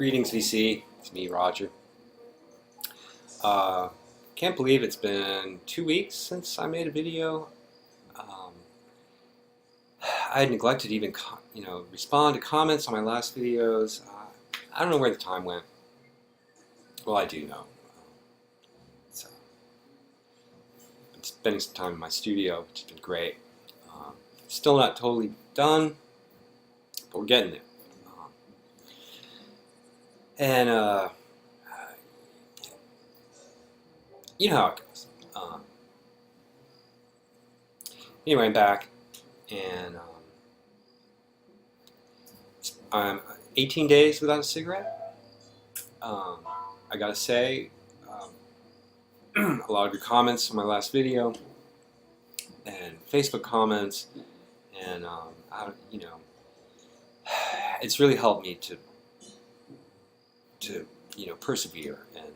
Greetings, VC. It's me, Roger. Can't believe it's been 2 weeks since I made a video. I had neglected to even, respond to comments on my last videos. I don't know where the time went. Well, I do know. So, been spending some time in my studio, which has been great. Still not totally done, but we're getting there. You know how it goes. Anyway, I'm back, and I'm 18 days without a cigarette. I gotta say, a lot of your comments on my last video, and Facebook comments, and it's really helped me to persevere. And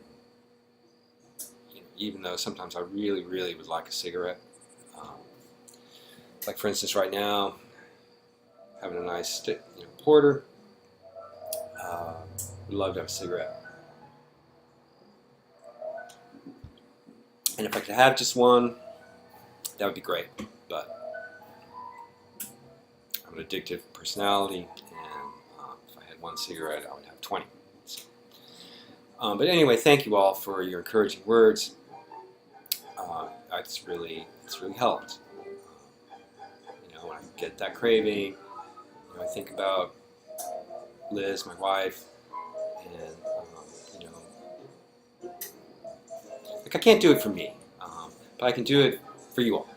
even though sometimes I really would like a cigarette, like for instance right now, having a nice porter, would love to have a cigarette. And if I could have just one, that would be great. But I'm an addictive personality, and if I had one cigarette, I would have 20. So, but anyway, thank you all for your encouraging words. It's really helped. When I get that craving, I think about Liz, my wife, and I can't do it for me, but I can do it for you all.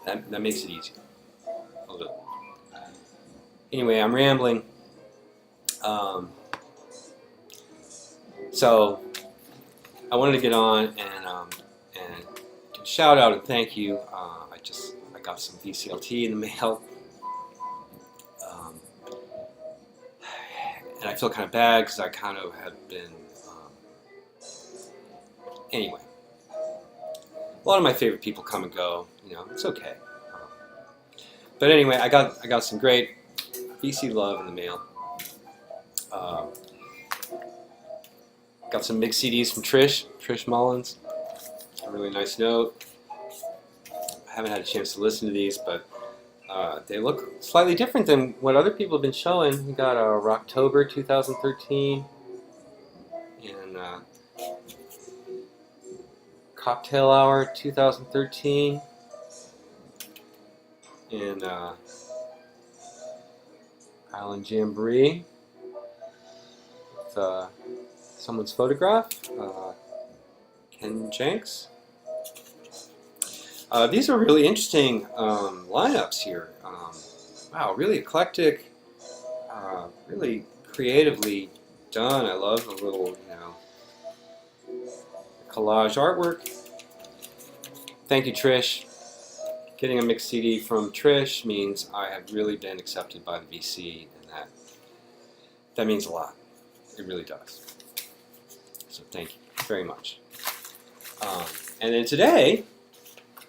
That makes it easier. A little. Anyway, I'm rambling. So I wanted to get on and do a shout out and thank you. I got some VCLT in the mail, and I feel kind of bad because I kind of have been. Anyway, a lot of my favorite people come and go. It's okay. But anyway, I got some great VC love in the mail. Got some mixed CDs from Trish Mullins. A really nice note. I haven't had a chance to listen to these, but they look slightly different than what other people have been showing. We got Rocktober 2013 and Cocktail Hour 2013 and Island Jamboree with someone's photograph, Ken Jenks. These are really interesting lineups here. Wow, really eclectic, really creatively done. I love a little, collage artwork. Thank you, Trish. Getting a mixed CD from Trish means I have really been accepted by the VC, and that means a lot. It really does. So thank you very much. And then today,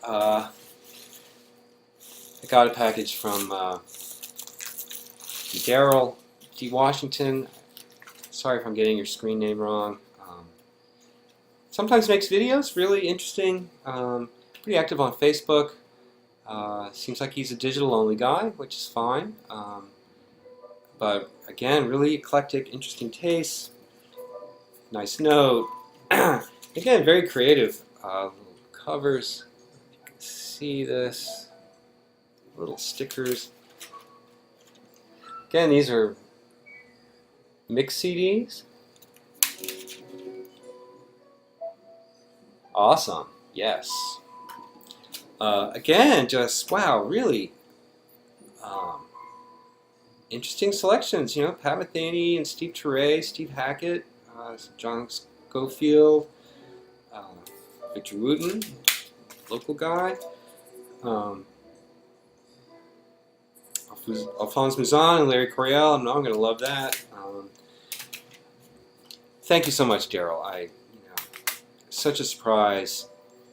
I got a package from Daryl D. Washington. Sorry if I'm getting your screen name wrong. Sometimes makes videos, really interesting. Pretty active on Facebook. Seems like he's a digital-only guy, which is fine. But again, really eclectic, interesting tastes. Nice note. Again, very creative. Little covers. You can see this. Little stickers. Again, these are mixed CDs. Awesome. Yes. Again, just wow, really interesting selections. Pat Metheny and Steve Teray, Steve Hackett, John Schofield, Victor Wooten, local guy, Alphonse Mouzon and Larry Coryell. I'm going to love that. Thank you so much, Daryl. Such a surprise,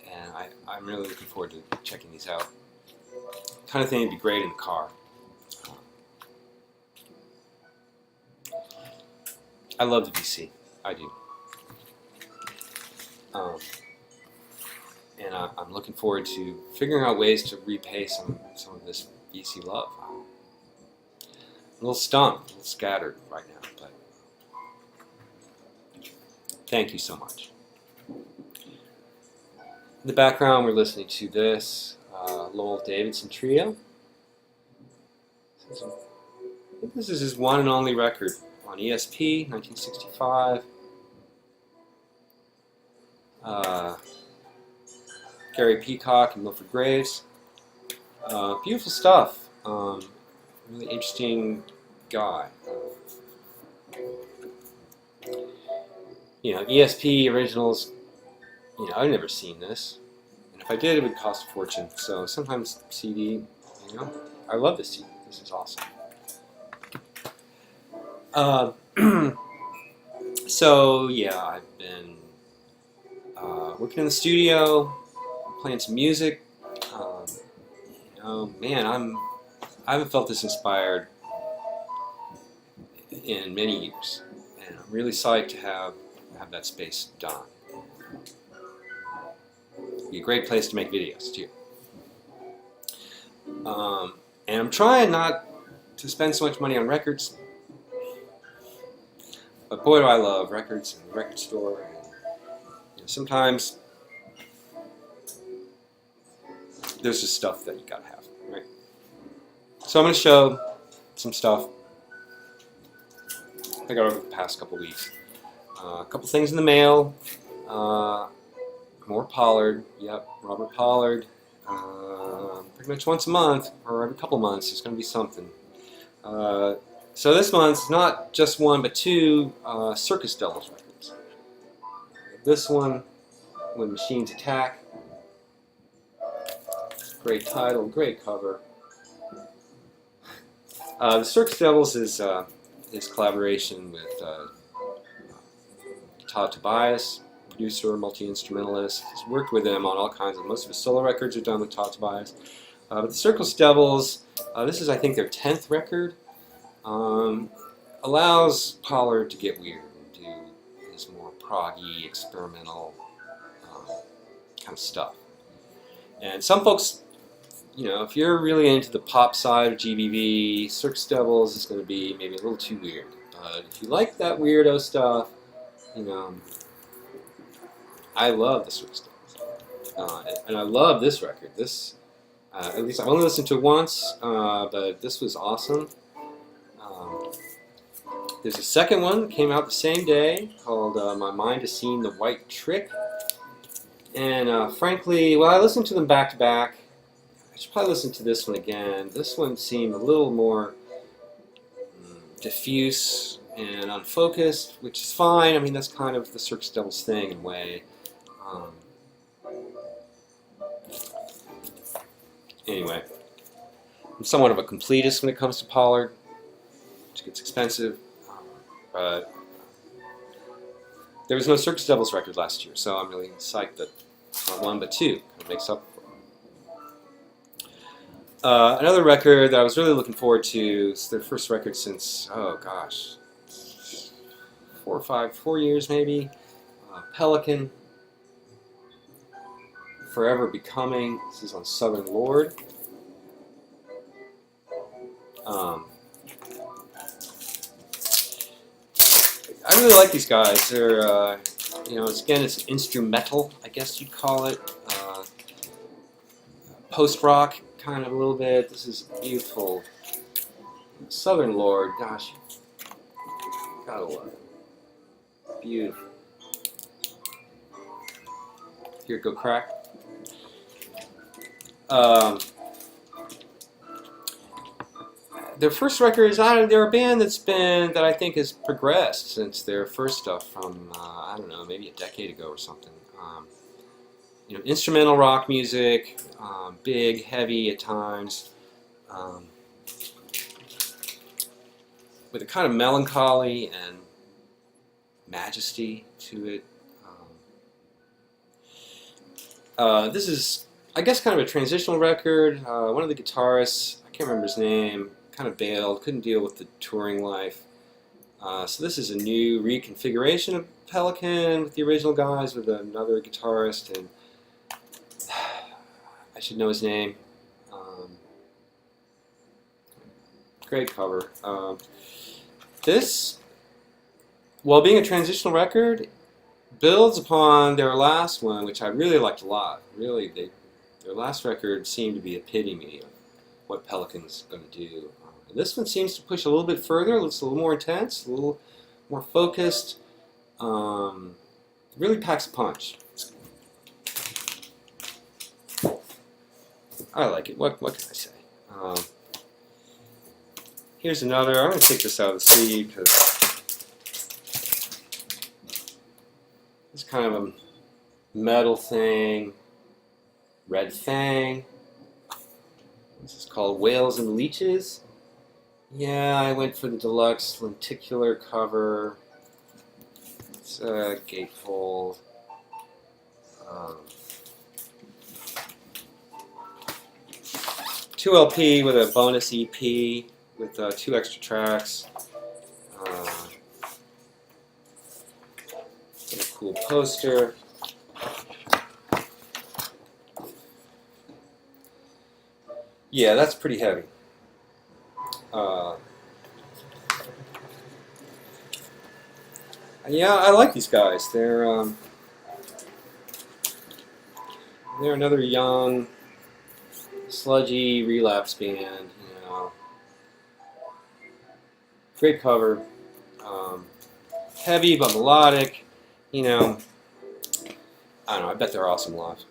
and I'm really looking forward to checking these out. Kind of thing would be great in the car. I love the VC. I do. And I'm looking forward to figuring out ways to repay some of this VC love. I'm a little stumped, a little scattered right now, but thank you so much. In the background, we're listening to this Lowell Davidson Trio. I think this is his one and only record on ESP, 1965. Gary Peacock and Milford Graves. Beautiful stuff. Really interesting guy. ESP originals, I've never seen this. And if I did, it would cost a fortune. So sometimes CD, I love this CD. This is awesome. So yeah, I've been working in the studio, playing some music. Man, I haven't felt this inspired in many years, and I'm really psyched to have that space done. It'd be a great place to make videos too. And I'm trying not to spend so much money on records, but boy, do I love records and the record store. And sometimes there's just stuff that you gotta have, right? So I'm gonna show some stuff I got over the past couple weeks. A couple things in the mail. More Pollard. Yep, Robert Pollard. Pretty much once a month, or every couple months, there's going to be something. So this month's not just one, but two Circus Devils records. This one, When Machines Attack. Great title, great cover. The Circus Devils is his collaboration with Todd Tobias, producer, multi-instrumentalist. He's worked with him on all kinds of, most of his solo records are done with Todd Tobias. But the Circus Devils, this is I think their 10th record, allows Pollard to get weird and do his more proggy, experimental kind of stuff. And some folks, if you're really into the pop side of GBV, Circus Devils is going to be maybe a little too weird. But if you like that weirdo stuff, I love the Circus Devils. And I love this record. This, at least I've only listened to it once, but this was awesome. There's a second one that came out the same day called My Mind Has Seen the White Trick. And frankly, well, I listened to them back to back. I should probably listen to this one again. This one seemed a little more diffuse and unfocused, which is fine. I mean, that's kind of the Circus Devils thing in a way. Anyway, I'm somewhat of a completist when it comes to Pollard, which gets expensive. But there was no Circus Devils record last year, so I'm really psyched that not one but two kind of makes up for it. Another record that I was really looking forward to is their first record since, oh gosh, 4 years maybe. Pelican, Forever Becoming. This is on Southern Lord. I really like these guys. They're, again, it's instrumental, I guess you'd call it. Post-rock, kind of a little bit. This is beautiful. Southern Lord, gosh, gotta love it. Beautiful. Here, go crack. Their first record is they're a band that I think has progressed since their first stuff from I don't know, maybe a decade ago or something. Instrumental rock music, big, heavy at times, with a kind of melancholy and majesty to it. This is, I guess, kind of a transitional record. One of the guitarists, I can't remember his name, kind of bailed, couldn't deal with the touring life. So this is a new reconfiguration of Pelican with the original guys with another guitarist, and I should know his name. Great cover. This, while being a transitional record, builds upon their last one, which I really liked a lot. Really, their last record seemed to be an epitome of what Pelican's going to do. And this one seems to push a little bit further. It's a little more intense, a little more focused. Really packs a punch. I like it. What can I say? Here's another. I'm going to take this out of the sleeve because it's kind of a metal thing. Red Fang. This is called Whales and Leeches. Yeah, I went for the deluxe lenticular cover. It's a gatefold. 2 LP with a bonus EP with 2 extra tracks. And a cool poster. Yeah, that's pretty heavy. Yeah, I like these guys. They're another young, sludgy relapse band. You know, great cover. Heavy but melodic. You know, I don't know. I bet they're awesome live.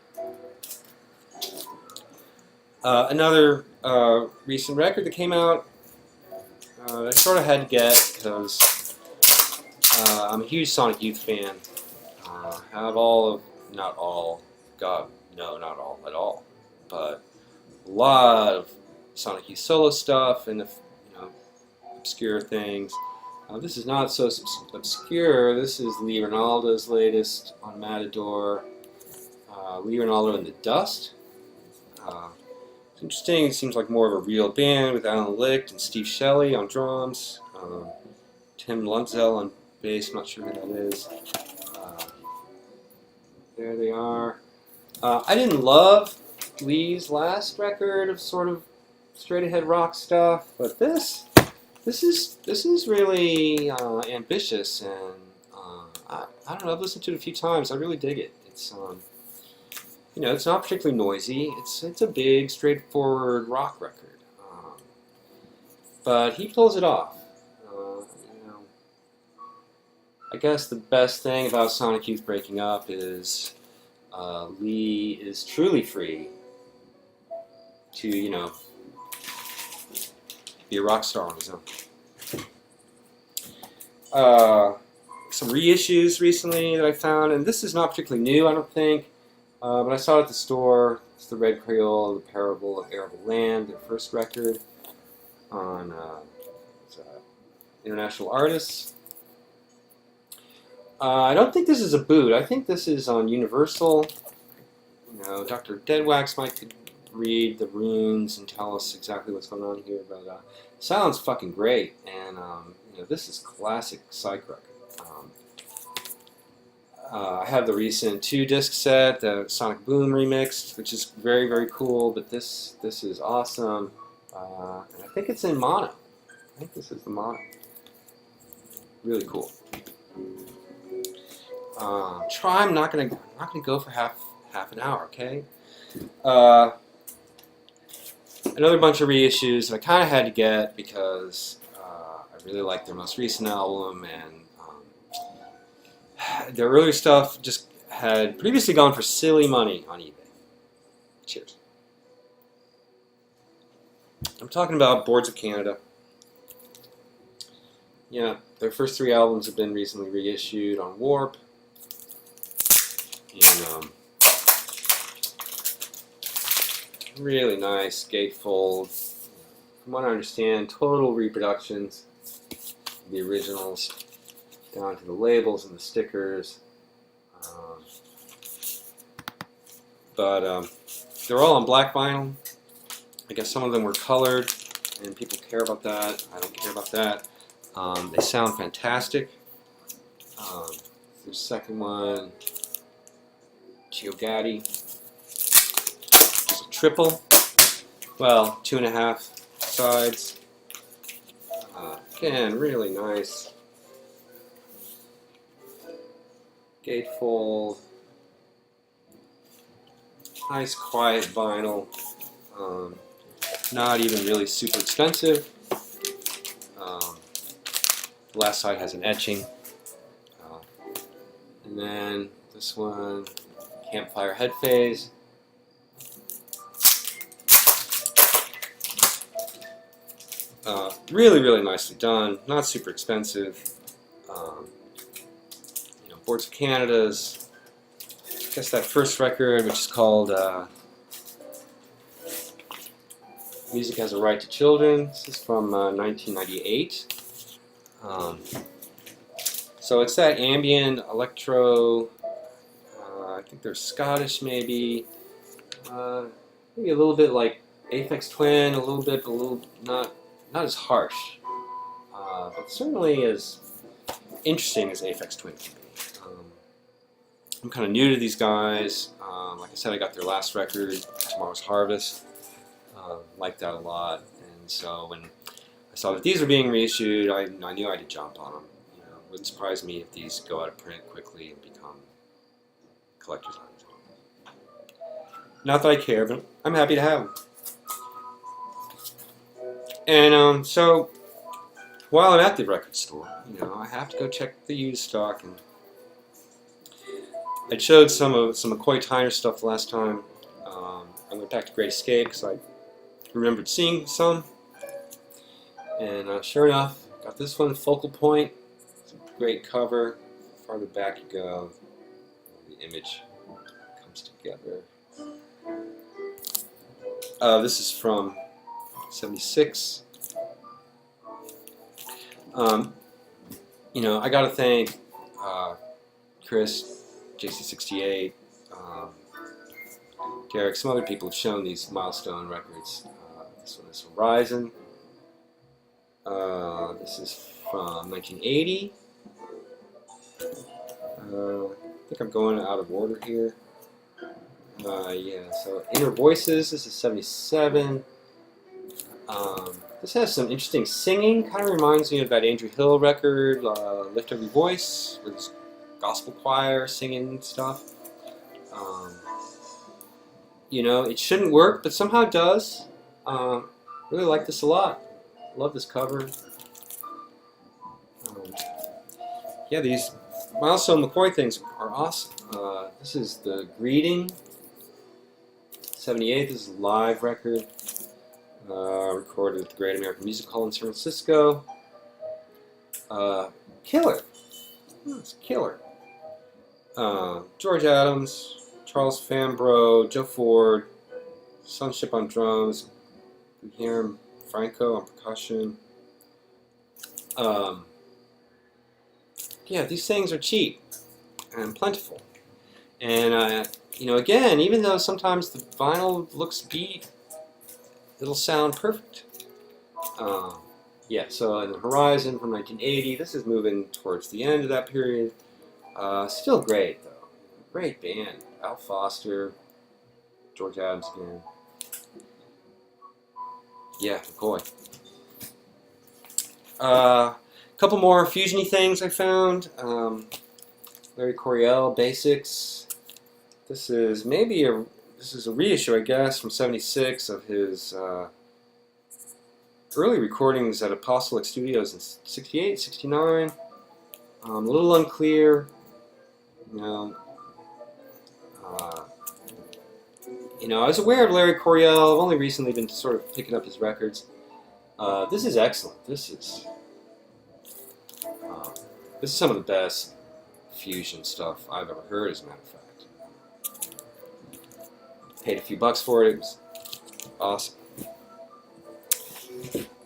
Another recent record that came out, I sort of had to get because I'm a huge Sonic Youth fan. Have all of, not all, God, no, not all at all, but a lot of Sonic Youth solo stuff and obscure things. This is not so obscure. This is Lee Ronaldo's latest on Matador. Lee Ronaldo in the Dust. It's interesting. It seems like more of a real band with Alan Licht and Steve Shelley on drums. Tim Lunzel on bass. I'm not sure who that is. There they are. I didn't love Lee's last record of sort of straight ahead rock stuff, but this is really ambitious, and I don't know. I've listened to it a few times. I really dig it. It's it's not particularly noisy. It's a big, straightforward rock record, but he pulls it off. I guess the best thing about Sonic Youth breaking up is Lee is truly free to be a rock star on his own. Some reissues recently that I found, and this is not particularly new, I don't think. But I saw it at the store. It's the Red Coryell, The Parable of Arable Land, their first record on International Artists. I don't think this is a boot. I think this is on Universal. Dr. Deadwax might could read the runes and tell us exactly what's going on here, but it sounds fucking great. And this is classic psych record. I have the recent 2-disc set, the Sonic Boom remixed, which is very, very cool, but this is awesome. And I think it's in mono. I think this is the mono. Really cool. I'm not gonna go for half an hour, okay? Another bunch of reissues that I kind of had to get because I really like their most recent album, and their earlier stuff just had previously gone for silly money on eBay. Cheers. I'm talking about Boards of Canada. Yeah, their first 3 albums have been recently reissued on Warp. And really nice gatefold. From what I understand, total reproductions of the originals, down to the labels and the stickers. But they're all on black vinyl. I guess some of them were colored, and people care about that. I don't care about that. They sound fantastic. The second one, Giogatti, is a triple. Well, 2.5 sides. Again, really nice. Gatefold. Nice quiet vinyl. Not even really super expensive. The last side has an etching. And then this one, Campfire Head Phase. Really, really nicely done. Not super expensive. Boards of Canada's. I guess that first record, which is called Music Has a Right to Children. This is from 1998. So it's that ambient electro. I think they're Scottish, maybe. Maybe a little bit like Aphex Twin, a little not as harsh, but certainly as interesting as Aphex Twin can be. I'm kind of new to these guys. Like I said, I got their last record, Tomorrow's Harvest. Liked that a lot, and so when I saw that these were being reissued, I knew I had to jump on them. It wouldn't surprise me if these go out of print quickly and become collector's items. Not that I care, but I'm happy to have them. And so while I'm at the record store, I have to go check the used stock. And I showed some Mccoy Tire stuff last time. I went back to Great Escape because I remembered seeing some. And sure enough, got this one, Focal Point. It's a great cover. Farther back you go, the image comes together. This is from '76. I got to thank Chris, JC68, Derek, some other people have shown these milestone records. This one is Horizon. This is from 1980. I think I'm going out of order here. Yeah, so Inner Voices, this is 77. This has some interesting singing. Kind of reminds me of that Andrew Hill record, Lift Every Voice, with his gospel choir singing stuff. It shouldn't work, but somehow it does. Really like this a lot. Love this cover. Yeah, these milestone McCoy things are awesome. This is the Greeting, 78. This is a live record. Recorded at the Great American Music Hall in San Francisco. Killer. It's killer. George Adams, Charles Fambro, Joe Ford, Sonship on drums, Guillermo Franco on percussion. Yeah, these things are cheap and plentiful. And, again, even though sometimes the vinyl looks beat, it'll sound perfect. Yeah, so in the Horizon from 1980, this is moving towards the end of that period. Still great, though. Great band. Al Foster, George Adams again. Yeah, McCoy. Couple more fusion-y things I found. Larry Coryell, Basics. This is a reissue, I guess, from '76 of his early recordings at Apostolic Studios in '68, '69. A little unclear. I was aware of Larry Coryell. I've only recently been sort of picking up his records. This is excellent. This is some of the best fusion stuff I've ever heard, as a matter of fact. Paid a few bucks for it. It was awesome.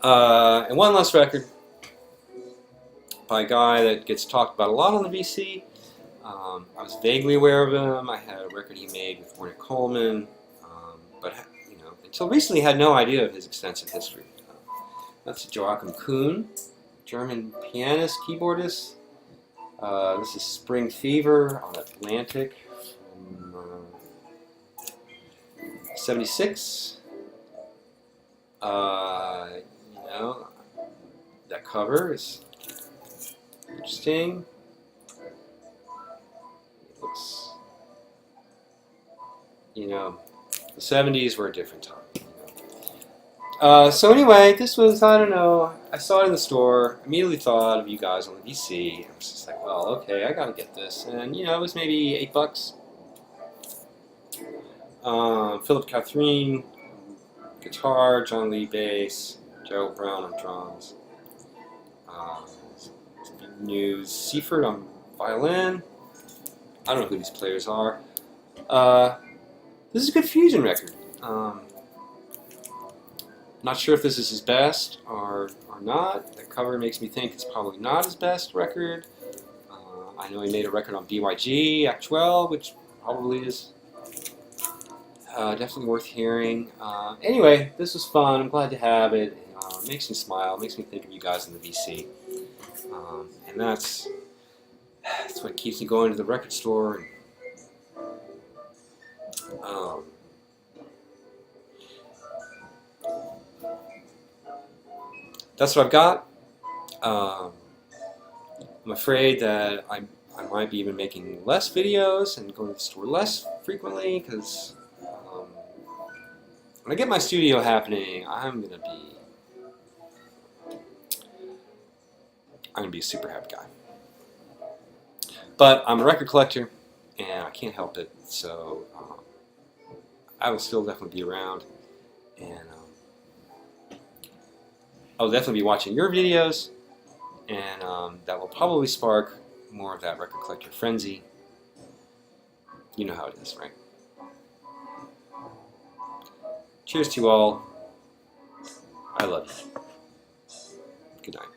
And one last record by a guy that gets talked about a lot on the VC. I was vaguely aware of him. I had a record he made with Warner Coleman, but until recently had no idea of his extensive history. That's Joachim Cohen, German pianist, keyboardist. This is Spring Fever on Atlantic from 76. You know, that cover is interesting. It looks, you know, the 70s were a different time. So anyway, this was, I don't know, I saw it in the store, immediately thought of you guys on the VC, and I was just like, well, okay, I gotta get this, and you know, it was maybe $8. Philip Catherine, guitar, John Lee bass, Gerald Brown on drums, News Seaford on violin. I don't know who these players are. This is a good fusion record. Not sure if this is his best or not. The cover makes me think it's probably not his best record. I know he made a record on BYG, Act 12, which probably is definitely worth hearing. Anyway, this was fun. I'm glad to have it. It makes me smile. It makes me think of you guys in the VC. And that's what keeps me going to the record store. That's what I've got. I'm afraid that I might be even making less videos and going to the store less frequently, because when I get my studio happening, I'm gonna be a super happy guy. But I'm a record collector, and I can't help it. So I will still definitely be around, and I'll definitely be watching your videos, and that will probably spark more of that record collector frenzy. You know how it is, right? Cheers to you all. I love you. Good night.